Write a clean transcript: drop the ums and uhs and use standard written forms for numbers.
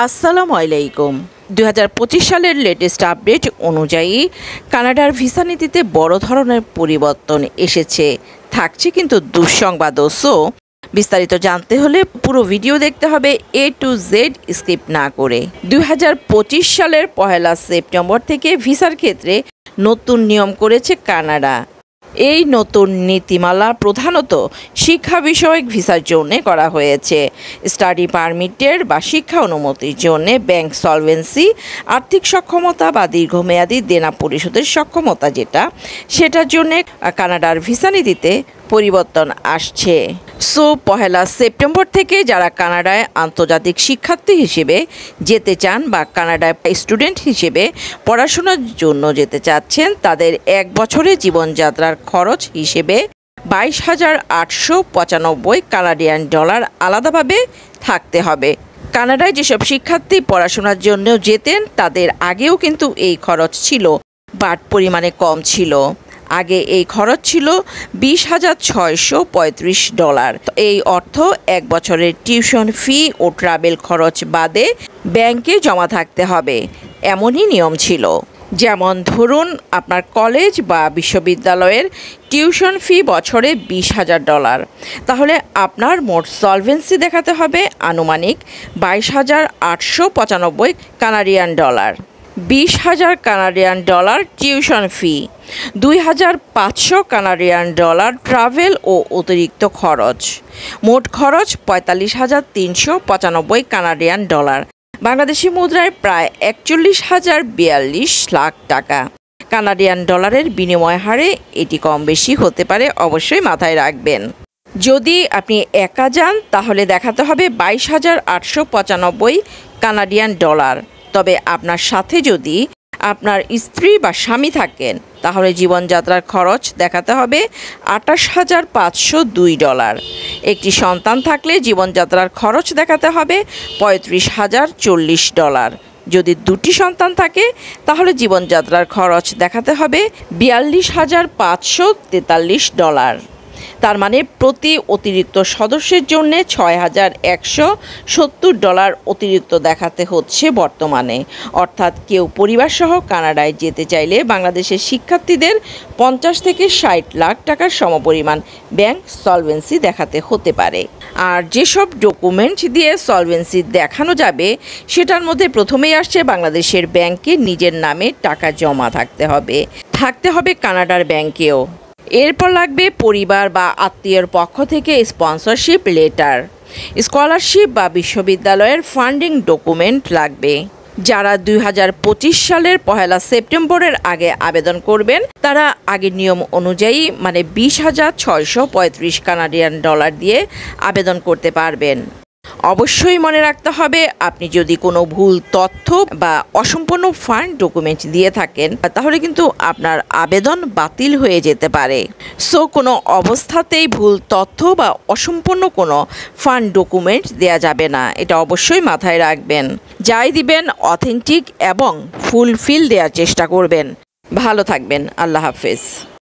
আসসালামু আলাইকুম। 2025 সালের লেটেস্ট আপডেট অনুযায়ী কানাডার ভিসা নীতিতে বড় ধরনের পরিবর্তন এসেছে, থাকছে কিন্তু দুঃসংবাদও। সো বিস্তারিত জানতে হলে পুরো ভিডিও দেখতে হবে A to Z স্কিপ না করে। 2025 সালের 1 সেপ্টেম্বর থেকে ভিসার ক্ষেত্রে নতুন নিয়ম করেছে কানাডা। এই নতুন নীতিমালা প্রধানত শিক্ষা বিষয়ক ভিসার জন্য করা হয়েছে। স্টাডি পারমিটের বা শিক্ষা অনুমতির জন্য ব্যাংক সলভেন্সি, আর্থিক সক্ষমতা বা দীর্ঘমেয়াদী দেনা পরিশোধের সক্ষমতা সেটার জন্য কানাডার ভিসা নীতিতে পরিবর্তন আসছে। সো 1 সেপ্টেম্বর থেকে যারা কানাডায় আন্তর্জাতিক শিক্ষার্থী হিসেবে যেতে চান বা কানাডায় স্টুডেন্ট হিসেবে পড়াশোনার জন্য যেতে চাচ্ছেন, তাদের 1 বছরের জীবনযাত্রার খরচ হিসেবে 22,895 কানাডিয়ান ডলার আলাদাভাবে থাকতে হবে। কানাডায় যেসব শিক্ষার্থী পড়াশোনার জন্য যেতেন তাদের আগেও কিন্তু এই খরচ ছিল, বাট পরিমাণে কম ছিল। আগে এই খরচ ছিল 20,635 ডলার। এই অর্থ 1 বছরের টিউশন ফি ও ট্রাভেল খরচ বাদে ব্যাংকে জমা থাকতে হবে, এমনই নিয়ম ছিল। যেমন ধরুন আপনার কলেজ বা বিশ্ববিদ্যালয়ের টিউশন ফি বছরে 20,000 ডলার, তাহলে আপনার মোট সলভেন্সি দেখাতে হবে আনুমানিক 22,895 Canadian dollar. 20,000 Canadian dollar tuition fee, 2,500 Canadian dollar travel ও অতিরিক্ত খরচ, মোট খরচ 45,395 কানাডিয়ান ডলার, বাংলাদেশি মুদ্রায় প্রায় 41,042 লাখ টাকা। কানাডিয়ান ডলারের বিনিময় হারে এটি কম বেশি হতে পারে, অবশ্যই মাথায় রাখবেন। যদি আপনি একা যান তাহলে দেখাতে হবে 22,895 কানাডিয়ান ডলার। তবে আপনার সাথে যদি আপনার স্ত্রী বা স্বামী থাকেন তাহলে জীবনযাত্রার খরচ দেখাতে হবে 28,502 ডলার। একটি সন্তান থাকলে জীবনযাত্রার খরচ দেখাতে হবে 35,040 ডলার। যদি দুটি সন্তান থাকে তাহলে জীবনযাত্রার খরচ দেখাতে হবে 42,543 ডলার। তার মানে প্রতি অতিরিক্ত সদস্যের জন্য 6,170 ডলার অতিরিক্ত দেখাতে হচ্ছে বর্তমানে। অর্থাৎ কেউ পরিবারসহ কানাডায় যেতে চাইলে বাংলাদেশের শিক্ষার্থীদের 50 থেকে 60 লাখ টাকার সমপরিমাণ ব্যাংক সলভেন্সি দেখাতে হতে পারে। আর যেসব ডকুমেন্ট দিয়ে সলভেন্সি দেখানো যাবে সেটার মধ্যে প্রথমেই আসছে বাংলাদেশের ব্যাংকে নিজের নামে টাকা জমা থাকতে হবে কানাডার ব্যাংকেও। এরপর লাগবে পরিবার বা আত্মীয়র পক্ষ থেকে স্পন্সরশিপ লেটার, স্কলারশিপ বা বিশ্ববিদ্যালয়ের ফান্ডিং ডকুমেন্ট লাগবে। যারা 2025 সালের 1 সেপ্টেম্বরের আগে আবেদন করবেন তারা আগের নিয়ম অনুযায়ী 20,635 কানাডিয়ান ডলার দিয়ে আবেদন করতে পারবেন। অবশ্যই মনে রাখতে হবে আপনি যদি কোনো ভুল তথ্য বা অসম্পূর্ণ ফান্ড ডকুমেন্ট দিয়ে থাকেন তাহলে কিন্তু আপনার আবেদন বাতিল হয়ে যেতে পারে। সো কোনো অবস্থাতেই ভুল তথ্য বা অসম্পূর্ণ কোনো ফান্ড ডকুমেন্ট দেয়া যাবে না, এটা অবশ্যই মাথায় রাখবেন। যাই দিবেন অথেন্টিক এবং ফুলফিল দেওয়ার চেষ্টা করবেন। ভালো থাকবেন, আল্লাহ হাফেজ।